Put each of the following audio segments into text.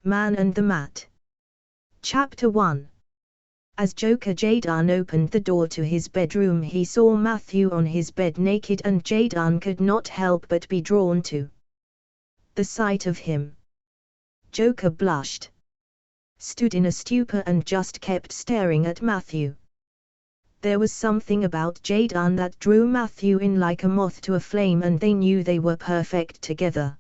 Man and the Mat. Chapter 1. As Joker Jadon opened the door to his bedroom, he saw Mathew on his bed naked, and Jadon could not help but be drawn to the sight of him. Joker blushed, stood in a stupor, and just kept staring at Mathew. There was something about Jadon that drew Mathew in like a moth to a flame, and they knew they were perfect together.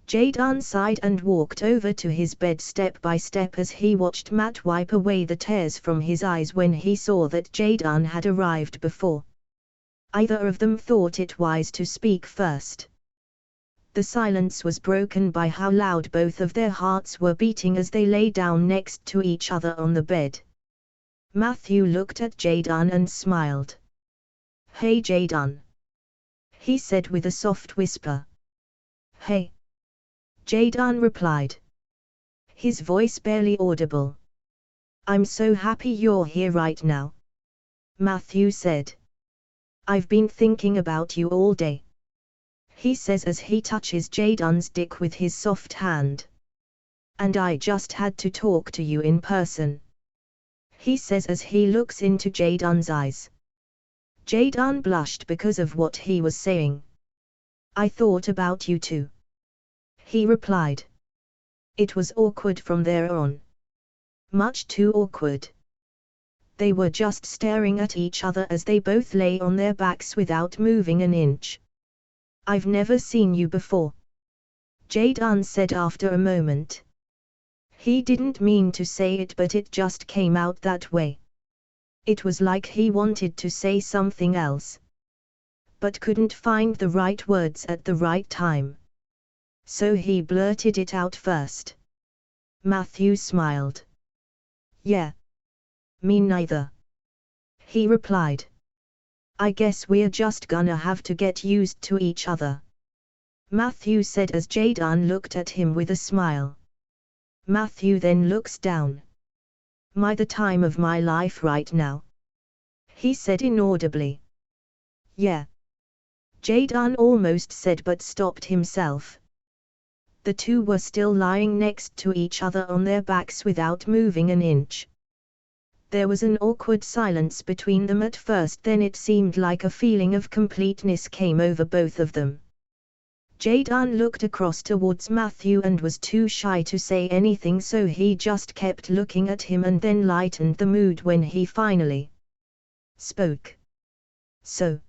Jadon sighed and walked over to his bed step by step as he watched Matt wipe away the tears from his eyes when he saw that Jadon had arrived before either of them thought it wise to speak first. The silence was broken by how loud both of their hearts were beating as they lay down next to each other on the bed. Mathew looked at Jadon and smiled. "Hey Jadon," he said with a soft whisper. "Hey," Jadon replied, his voice barely audible. "I'm so happy you're here right now," Mathew said. "I've been thinking about you all day," he says as he touches Jadon's dick with his soft hand. "And I just had to talk to you in person," he says as he looks into Jadon's eyes. Jadon blushed because of what he was saying. "I thought about you too," he replied. It was awkward from there on. Much too awkward. They were just staring at each other as they both lay on their backs without moving an inch. "I've never seen you before," Jadon said after a moment. He didn't mean to say it, but it just came out that way. It was like he wanted to say something else, but couldn't find the right words at the right time. So he blurted it out first. Mathew smiled. "Yeah. Me neither," he replied. "I guess we're just gonna have to get used to each other," Mathew said as Jadon looked at him with a smile. Mathew then looks down. The time of my life right now," he said inaudibly. "Yeah," Jadon almost said but stopped himself. The two were still lying next to each other on their backs without moving an inch. There was an awkward silence between them at first, then it seemed like a feeling of completeness came over both of them. Jadon looked across towards Mathew and was too shy to say anything, so he just kept looking at him and then lightened the mood when he finally spoke. "So,"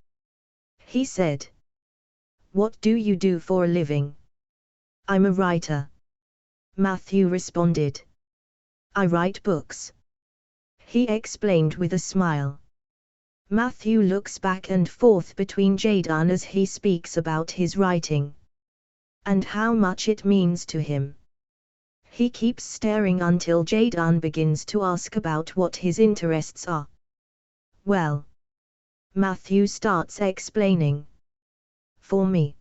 he said, "what do you do for a living?" "I'm a writer," Mathew responded. "I write books," he explained with a smile. Mathew looks back and forth between Jadon as he speaks about his writing and how much it means to him. He keeps staring until Jadon begins to ask about what his interests are. "Well," Mathew starts explaining, "for me,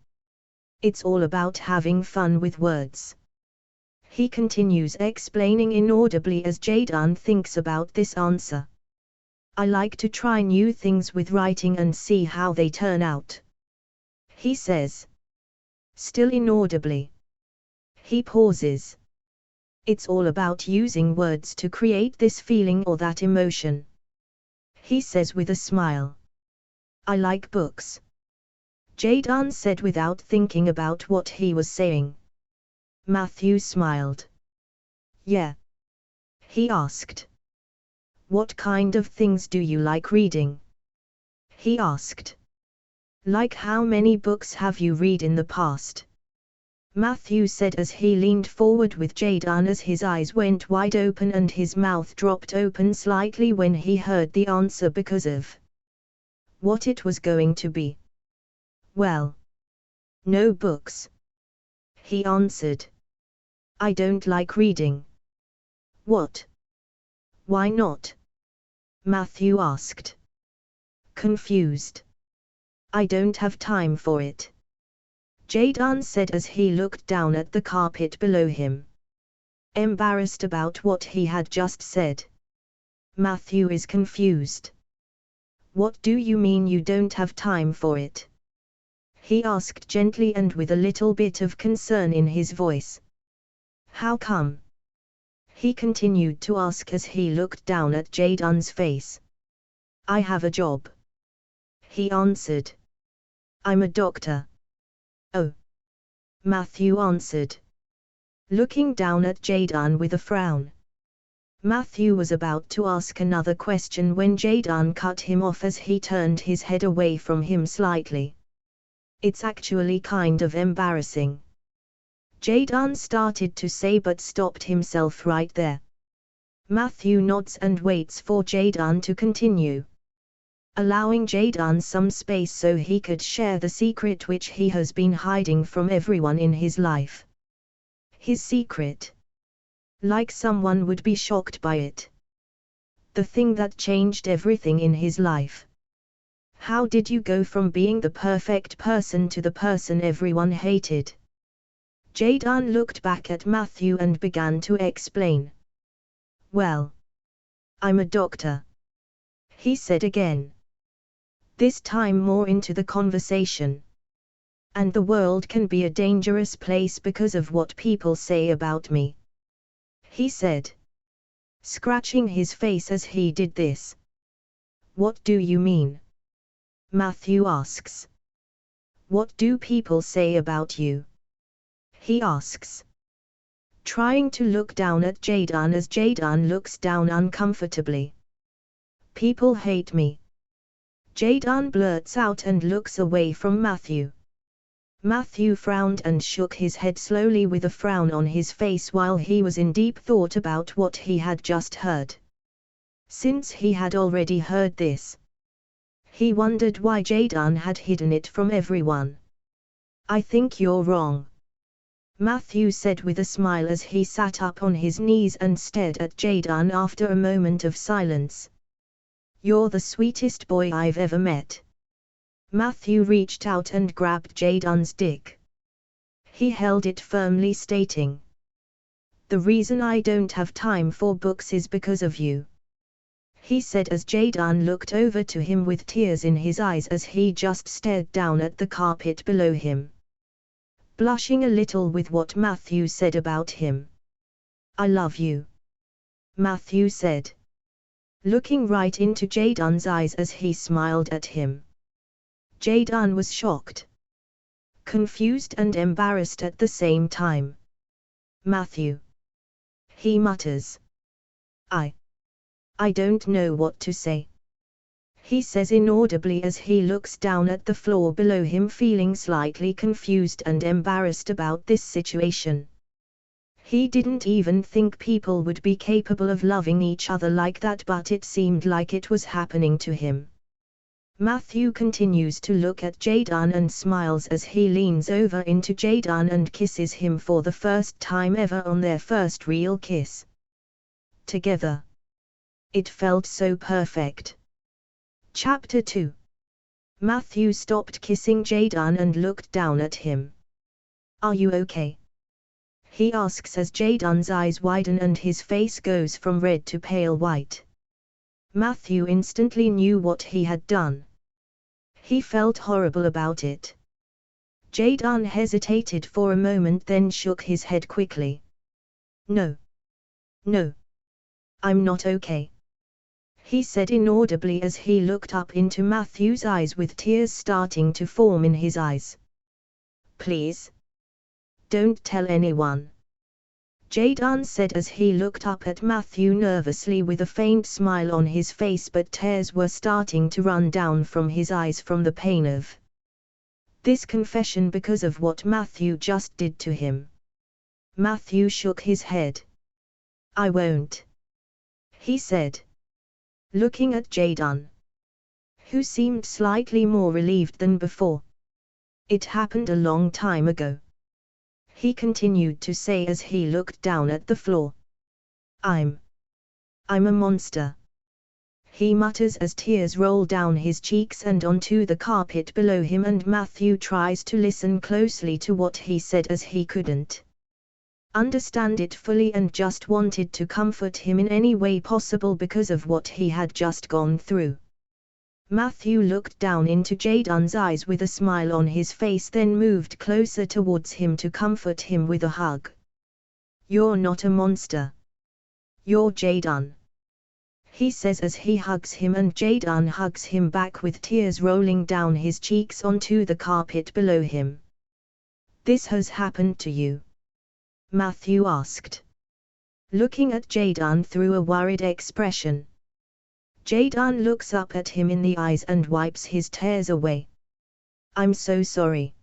it's all about having fun with words." He continues explaining inaudibly as Jadon thinks about this answer. "I like to try new things with writing and see how they turn out," he says. Still inaudibly. He pauses. "It's all about using words to create this feeling or that emotion," he says with a smile. "I like books," Jadon said without thinking about what he was saying. Mathew smiled. "Yeah?" he asked. "What kind of things do you like reading?" he asked. "Like how many books have you read in the past?" Mathew said as he leaned forward with Jadon as his eyes went wide open and his mouth dropped open slightly when he heard the answer because of what it was going to be. "Well, no books," he answered. "I don't like reading." "What? Why not?" Mathew asked. Confused. "I don't have time for it," Jadon said as he looked down at the carpet below him, embarrassed about what he had just said. Mathew is confused. "What do you mean you don't have time for it?" he asked gently and with a little bit of concern in his voice. How come? He continued to ask as he looked down at Jadon's face. I have a job. He answered. I'm a doctor. Oh. Mathew answered, looking down at Jadon with a frown. Mathew was about to ask another question when Jadon cut him off as he turned his head away from him slightly. It's actually kind of embarrassing. Jadon started to say but stopped himself right there. Mathew nods and waits for Jadon to continue, allowing Jadon some space so he could share the secret which he has been hiding from everyone in his life. His secret. Like someone would be shocked by it. The thing that changed everything in his life. How did you go from being the perfect person to the person everyone hated? Jadon looked back at Mathew and began to explain. Well, I'm a doctor, he said again. This time more into the conversation. And the world can be a dangerous place because of what people say about me, he said, scratching his face as he did this. What do you mean? Mathew asks. What do people say about you? He asks, trying to look down at Jadon as Jadon looks down uncomfortably. People hate me. Jadon blurts out and looks away from Mathew. Mathew frowned and shook his head slowly with a frown on his face while he was in deep thought about what he had just heard. Since he had already heard this, he wondered why Jadon had hidden it from everyone. I think you're wrong, Mathew said with a smile as he sat up on his knees and stared at Jadon after a moment of silence. You're the sweetest boy I've ever met. Mathew reached out and grabbed Jadon's dick. He held it firmly, stating, the reason I don't have time for books is because of you, he said as Jadon looked over to him with tears in his eyes as he just stared down at the carpet below him, blushing a little with what Mathew said about him. I love you, Mathew said, looking right into Jadon's eyes as he smiled at him. Jadon was shocked, confused and embarrassed at the same time. Mathew, he mutters. I don't know what to say, he says inaudibly as he looks down at the floor below him, feeling slightly confused and embarrassed about this situation. He didn't even think people would be capable of loving each other like that, but it seemed like it was happening to him. Mathew continues to look at Jadon and smiles as he leans over into Jadon and kisses him for the first time ever on their first real kiss together. It felt so perfect. Chapter 2. Mathew stopped kissing Jadon and looked down at him. Are you okay? He asks as Jadon's eyes widen and his face goes from red to pale white. Mathew instantly knew what he had done. He felt horrible about it. Jadon hesitated for a moment, then shook his head quickly. No. I'm not okay, he said inaudibly as he looked up into Mathew's eyes with tears starting to form in his eyes. Please. Don't tell anyone, Jadon said as he looked up at Mathew nervously with a faint smile on his face, but tears were starting to run down from his eyes from the pain of this confession because of what Mathew just did to him. Mathew shook his head. I won't, he said, looking at Jadon, who seemed slightly more relieved than before. It happened a long time ago, he continued to say as he looked down at the floor. I'm a monster, he mutters as tears roll down his cheeks and onto the carpet below him, and Mathew tries to listen closely to what he said as he couldn't understand it fully and just wanted to comfort him in any way possible because of what he had just gone through. Mathew looked down into Jadon's eyes with a smile on his face, then moved closer towards him to comfort him with a hug. You're not a monster. You're Jayden. He says as he hugs him, and Jayden hugs him back with tears rolling down his cheeks onto the carpet below him. This has happened to you? Mathew asked, looking at Jayden through a worried expression. Jayden looks up at him in the eyes and wipes his tears away. I'm so sorry,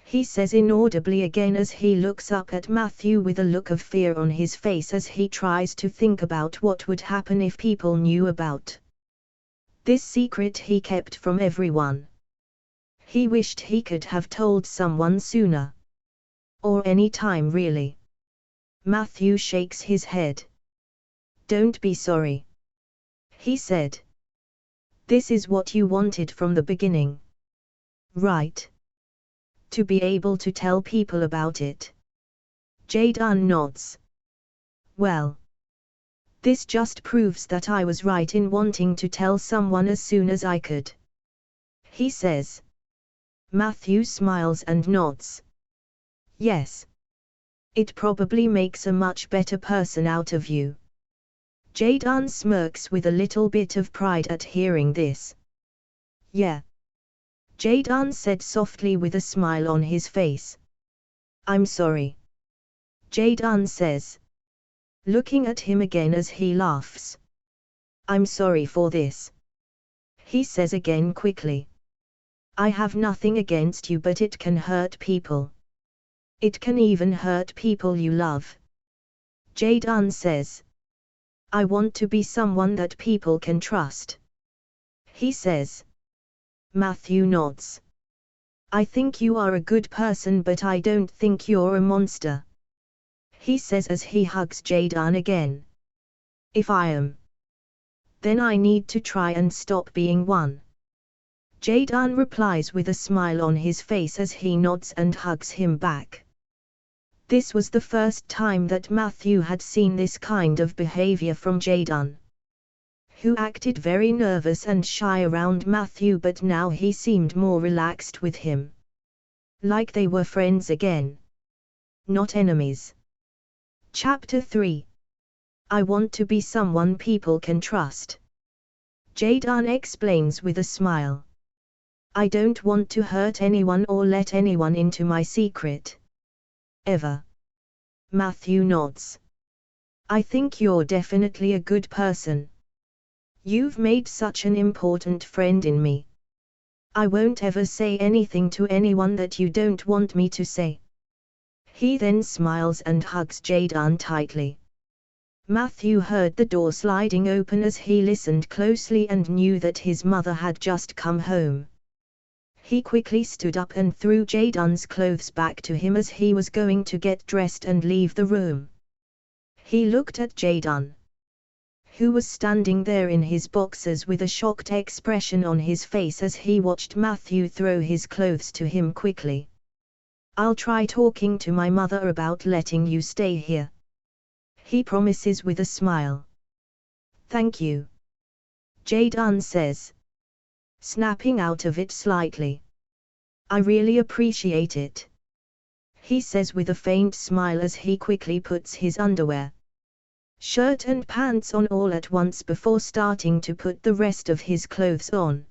he says inaudibly again as he looks up at Mathew with a look of fear on his face as he tries to think about what would happen if people knew about this secret he kept from everyone. He wished he could have told someone sooner. Or any time really. Mathew shakes his head. Don't be sorry, he said. This is what you wanted from the beginning, right? To be able to tell people about it. Jayden nods. Well, this just proves that I was right in wanting to tell someone as soon as I could, he says. Mathew smiles and nods. Yes. It probably makes a much better person out of you. Jayden smirks with a little bit of pride at hearing this. Yeah, Jayden said softly with a smile on his face. I'm sorry, Jayden says, looking at him again as he laughs. I'm sorry for this, he says again quickly. I have nothing against you, but it can hurt people. It can even hurt people you love. Jayden says. I want to be someone that people can trust, he says. Mathew nods. I think you are a good person, but I don't think you're a monster, he says as he hugs Jayden again. If I am, then I need to try and stop being one. Jayden replies with a smile on his face as he nods and hugs him back. This was the first time that Mathew had seen this kind of behavior from Jayden, who acted very nervous and shy around Mathew, but now he seemed more relaxed with him. Like they were friends again, not enemies. Chapter 3. I want to be someone people can trust. Jayden explains with a smile. I don't want to hurt anyone or let anyone into my secret. Ever. Mathew nods. I think you're definitely a good person. You've made such an important friend in me. I won't ever say anything to anyone that you don't want me to say. He then smiles and hugs Jayden tightly. Mathew heard the door sliding open as he listened closely and knew that his mother had just come home. He quickly stood up and threw Jayden's clothes back to him as he was going to get dressed and leave the room. He looked at Jayden, who was standing there in his boxers with a shocked expression on his face as he watched Mathew throw his clothes to him quickly. I'll try talking to my mother about letting you stay here, he promises with a smile. Thank you, Jayden says, snapping out of it slightly. I really appreciate it, he says with a faint smile as he quickly puts his underwear, shirt and pants on all at once before starting to put the rest of his clothes on.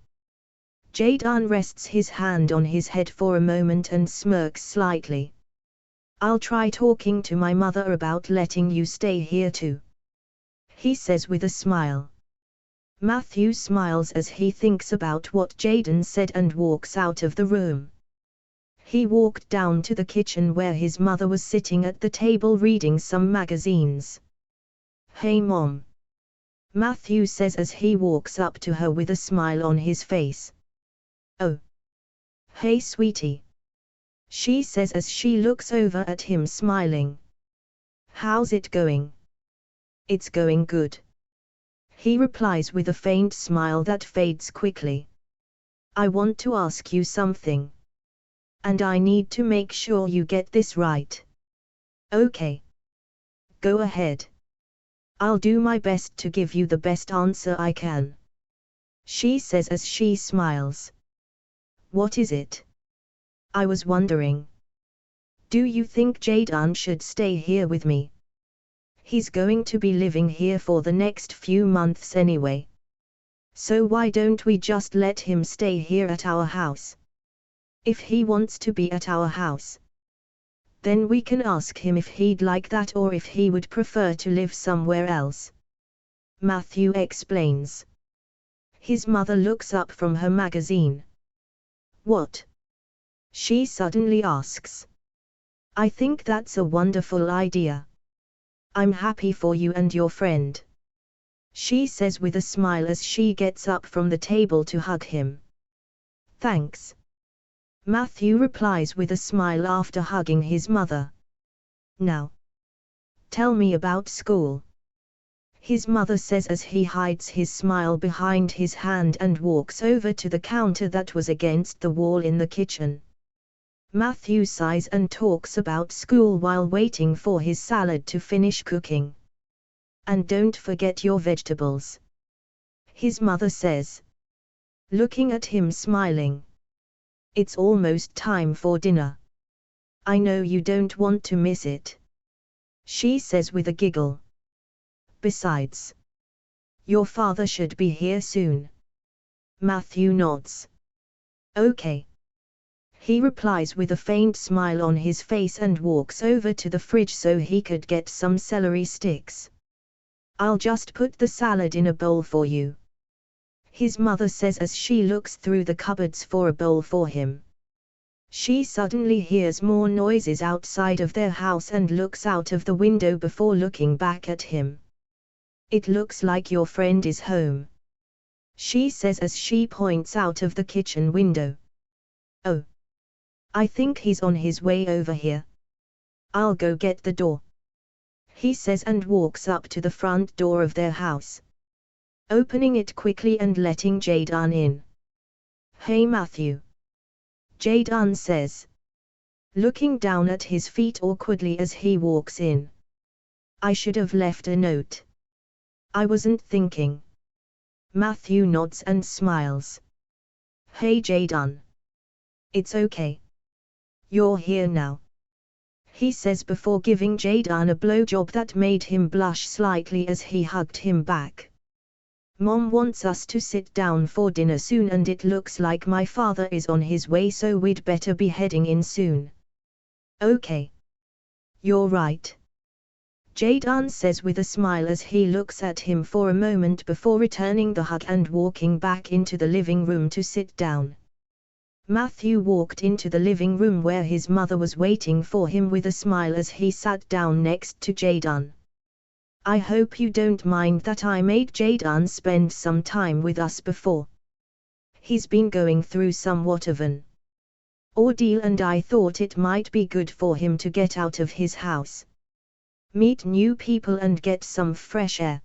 Jayden rests his hand on his head for a moment and smirks slightly. I'll try talking to my mother about letting you stay here too, he says with a smile. Mathew smiles as he thinks about what Jayden said and walks out of the room. He walked down to the kitchen where his mother was sitting at the table reading some magazines. Hey Mom, Mathew says as he walks up to her with a smile on his face. Oh. Hey sweetie, she says as she looks over at him smiling. How's it going? It's going good, he replies with a faint smile that fades quickly. I want to ask you something. And I need to make sure you get this right. Okay. Go ahead. I'll do my best to give you the best answer I can, she says as she smiles. What is it? I was wondering. Do you think Jaydan should stay here with me? He's going to be living here for the next few months anyway. So why don't we just let him stay here at our house? If he wants to be at our house, then we can ask him if he'd like that or if he would prefer to live somewhere else. Mathew explains. His mother looks up from her magazine. What? She suddenly asks. I think that's a wonderful idea. I'm happy for you and your friend, she says with a smile as she gets up from the table to hug him. Thanks, Mathew replies with a smile after hugging his mother. Now, tell me about school, his mother says as he hides his smile behind his hand and walks over to the counter that was against the wall in the kitchen. Mathew sighs and talks about school while waiting for his salad to finish cooking. And don't forget your vegetables, his mother says, looking at him smiling. It's almost time for dinner. I know you don't want to miss it, she says with a giggle. Besides, your father should be here soon. Mathew nods. Okay, he replies with a faint smile on his face and walks over to the fridge so he could get some celery sticks. I'll just put the salad in a bowl for you, his mother says as she looks through the cupboards for a bowl for him. She suddenly hears more noises outside of their house and looks out of the window before looking back at him. It looks like your friend is home, she says as she points out of the kitchen window. Oh, I think he's on his way over here. I'll go get the door, he says and walks up to the front door of their house, opening it quickly and letting Jaydan in. Hey Mathew, Jaydan says, looking down at his feet awkwardly as he walks in. I should have left a note. I wasn't thinking. Mathew nods and smiles. Hey Jaydan. It's okay. You're here now, he says before giving Jaydan a blowjob that made him blush slightly as he hugged him back. Mom wants us to sit down for dinner soon and it looks like my father is on his way so we'd better be heading in soon. Okay. You're right, Jaydan says with a smile as he looks at him for a moment before returning the hug and walking back into the living room to sit down. Mathew walked into the living room where his mother was waiting for him with a smile as he sat down next to Jaydan. I hope you don't mind that I made Jaydan spend some time with us before. He's been going through somewhat of an ordeal and I thought it might be good for him to get out of his house, meet new people and get some fresh air.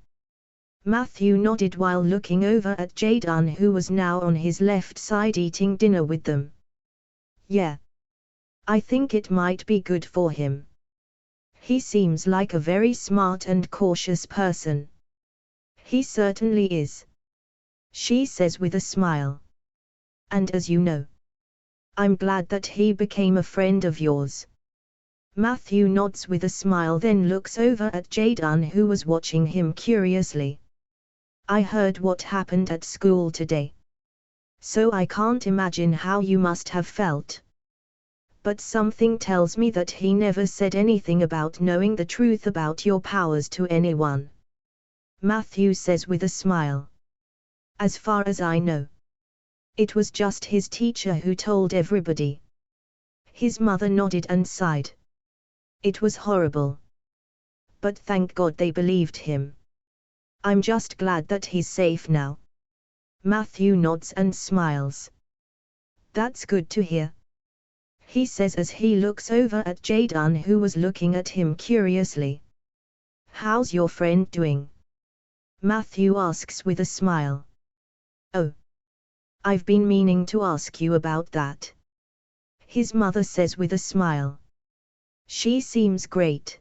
Mathew nodded while looking over at Jaydan who was now on his left side eating dinner with them. Yeah. I think it might be good for him. He seems like a very smart and cautious person. He certainly is, she says with a smile. And as you know, I'm glad that he became a friend of yours. Mathew nods with a smile then looks over at Jaydan who was watching him curiously. I heard what happened at school today. So I can't imagine how you must have felt. But something tells me that he never said anything about knowing the truth about your powers to anyone, Mathew says with a smile. As far as I know, it was just his teacher who told everybody. His mother nodded and sighed. It was horrible. But thank God they believed him. I'm just glad that he's safe now. Mathew nods and smiles. That's good to hear, he says as he looks over at Jaydan who was looking at him curiously. How's your friend doing? Mathew asks with a smile. Oh, I've been meaning to ask you about that, his mother says with a smile. She seems great.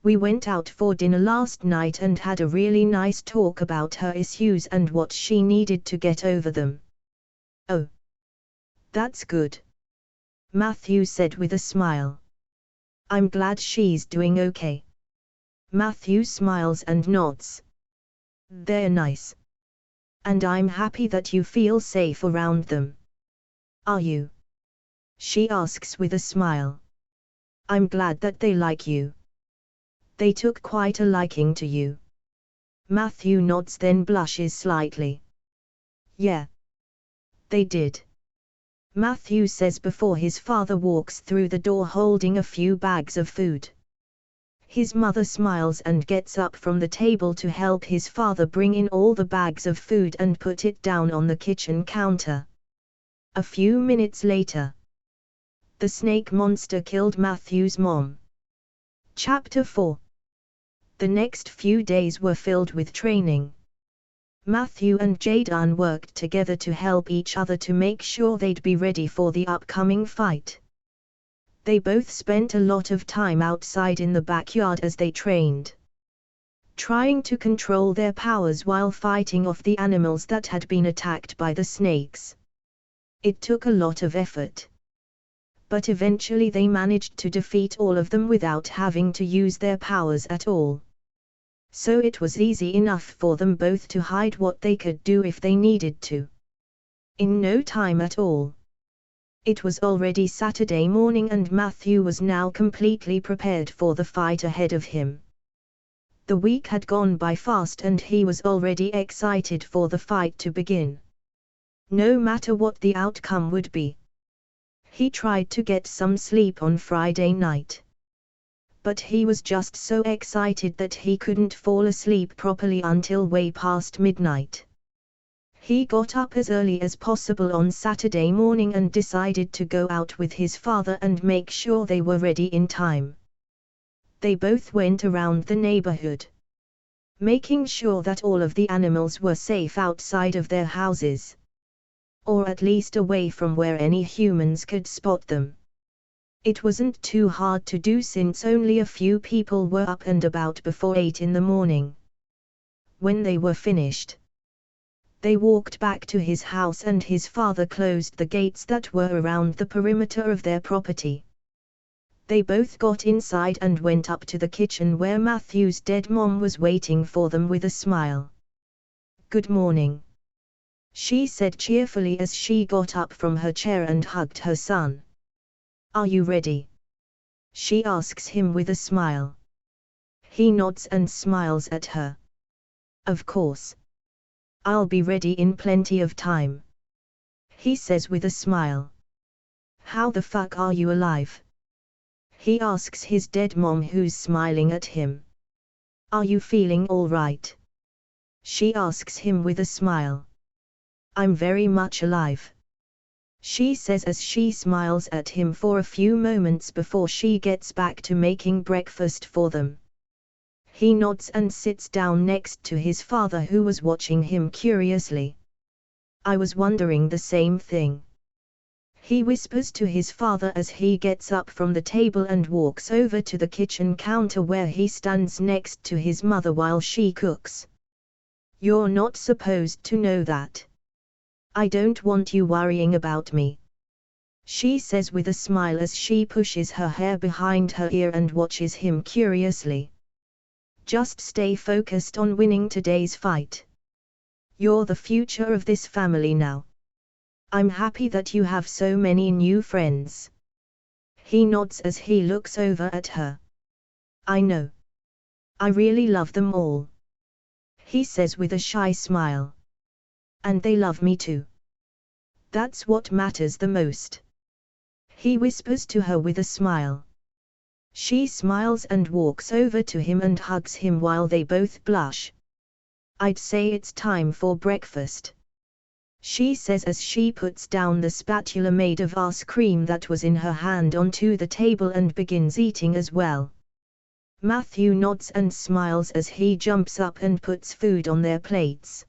We went out for dinner last night and had a really nice talk about her issues and what she needed to get over them. Oh, that's good, Mathew said with a smile. I'm glad she's doing okay. Mathew smiles and nods. They're nice. And I'm happy that you feel safe around them. Are you? She asks with a smile. I'm glad that they like you. They took quite a liking to you. Mathew nods, then blushes slightly. Yeah. They did. Mathew says before his father walks through the door holding a few bags of food. His mother smiles and gets up from the table to help his father bring in all the bags of food and put it down on the kitchen counter. A few minutes later, the snake monster killed Mathew's mom. Chapter 4. The next few days were filled with training. Mathew and Jaden worked together to help each other to make sure they'd be ready for the upcoming fight. They both spent a lot of time outside in the backyard as they trained, trying to control their powers while fighting off the animals that had been attacked by the snakes. It took a lot of effort, but eventually they managed to defeat all of them without having to use their powers at all. So it was easy enough for them both to hide what they could do if they needed to. In no time at all. It was already Saturday morning and Mathew was now completely prepared for the fight ahead of him. The week had gone by fast and he was already excited for the fight to begin. No matter what the outcome would be. He tried to get some sleep on Friday night. But he was just so excited that he couldn't fall asleep properly until way past midnight. He got up as early as possible on Saturday morning and decided to go out with his father and make sure they were ready in time. They both went around the neighborhood, making sure that all of the animals were safe outside of their houses, or at least away from where any humans could spot them. It wasn't too hard to do since only a few people were up and about before 8 in the morning. When they were finished, they walked back to his house and his father closed the gates that were around the perimeter of their property. They both got inside and went up to the kitchen where Mathew's dead mom was waiting for them with a smile. "Good morning," she said cheerfully as she got up from her chair and hugged her son. "Are you ready?" she asks him with a smile. He nods and smiles at her. "Of course. I'll be ready in plenty of time," he says with a smile. "How the fuck are you alive?" he asks his dead mom who's smiling at him. "Are you feeling all right?" she asks him with a smile. "I'm very much alive," she says as she smiles at him for a few moments before she gets back to making breakfast for them. He nods and sits down next to his father who was watching him curiously. "I was wondering the same thing," he whispers to his father as he gets up from the table and walks over to the kitchen counter where he stands next to his mother while she cooks. "You're not supposed to know that. I don't want you worrying about me," she says with a smile as she pushes her hair behind her ear and watches him curiously. "Just stay focused on winning today's fight. You're the future of this family now. I'm happy that you have so many new friends." He nods as he looks over at her. "I know. I really love them all," he says with a shy smile. "And they love me too. That's what matters the most," he whispers to her with a smile. She smiles and walks over to him and hugs him while they both blush. "I'd say it's time for breakfast," she says as she puts down the spatula made of ice cream that was in her hand onto the table and begins eating as well. Mathew nods and smiles as he jumps up and puts food on their plates.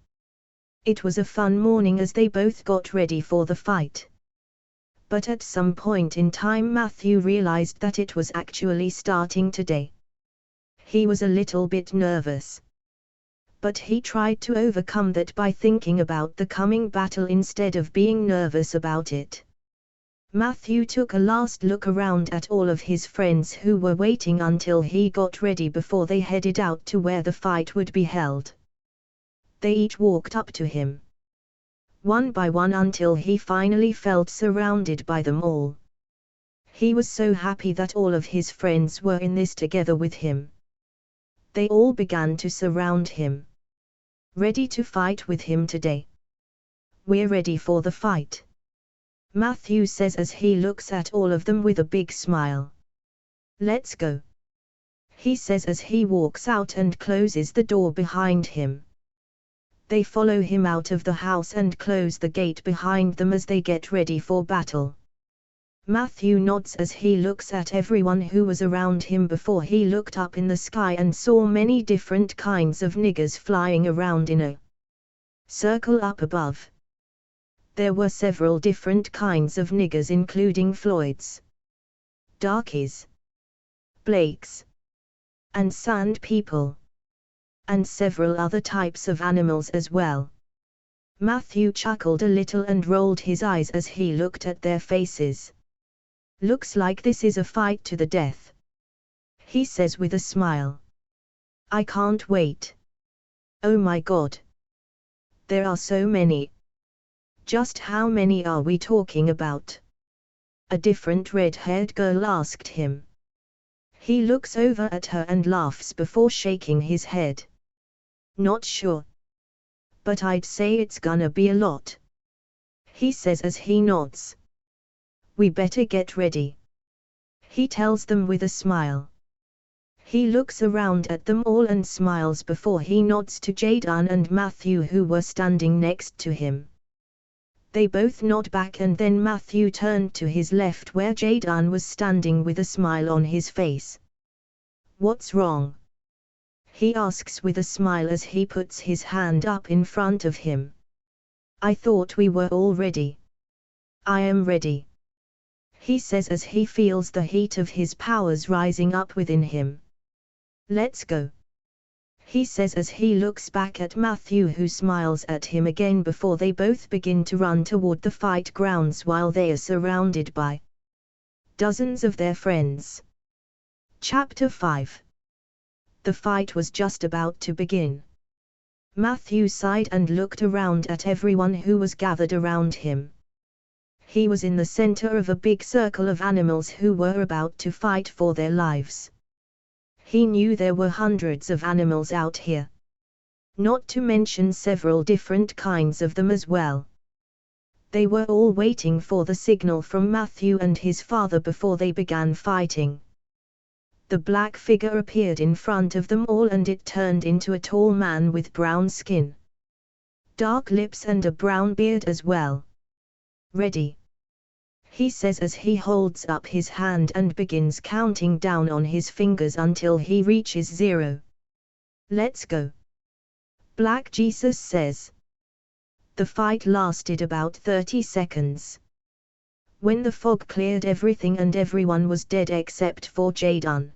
It was a fun morning as they both got ready for the fight. But at some point in time Mathew realized that it was actually starting today. He was a little bit nervous. But he tried to overcome that by thinking about the coming battle instead of being nervous about it. Mathew took a last look around at all of his friends who were waiting until he got ready before they headed out to where the fight would be held. They each walked up to him, one by one, until he finally felt surrounded by them all. He was so happy that all of his friends were in this together with him. They all began to surround him, ready to fight with him today. "We're ready for the fight," Mathew says as he looks at all of them with a big smile. "Let's go," he says as he walks out and closes the door behind him. They follow him out of the house and close the gate behind them as they get ready for battle. Mathew nods as he looks at everyone who was around him before he looked up in the sky and saw many different kinds of niggers flying around in a circle up above. There were several different kinds of niggers, including Floyds, darkies, Blakes, and sand people, and several other types of animals as well. Mathew chuckled a little and rolled his eyes as he looked at their faces. "Looks like this is a fight to the death," he says with a smile. "I can't wait. Oh my God. There are so many." "Just how many are we talking about?" a different red-haired girl asked him. He looks over at her and laughs before shaking his head. "Not sure. But I'd say it's gonna be a lot," he says as he nods. "We better get ready," he tells them with a smile. He looks around at them all and smiles before he nods to Jaden and Mathew, who were standing next to him. They both nod back, and then Mathew turned to his left where Jaden was standing with a smile on his face. "What's wrong?" he asks with a smile as he puts his hand up in front of him. "I thought we were all ready." "I am ready," he says as he feels the heat of his powers rising up within him. "Let's go," he says as he looks back at Mathew, who smiles at him again before they both begin to run toward the fight grounds while they are surrounded by dozens of their friends. Chapter 5. The fight was just about to begin. Mathew sighed and looked around at everyone who was gathered around him. He was in the center of a big circle of animals who were about to fight for their lives. He knew there were hundreds of animals out here, not to mention several different kinds of them as well. They were all waiting for the signal from Mathew and his father before they began fighting. The black figure appeared in front of them all, and it turned into a tall man with brown skin, dark lips and a brown beard as well. "Ready," he says as he holds up his hand and begins counting down on his fingers until he reaches 0. "Let's go," Black Jesus says. The fight lasted about 30 seconds. When the fog cleared everything and everyone was dead except for Jaden.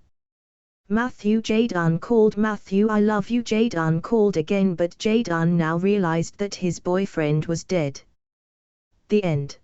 Jaden called Mathew. "I love you." Jaden called again, but Jaden now realized that his boyfriend was dead. The end.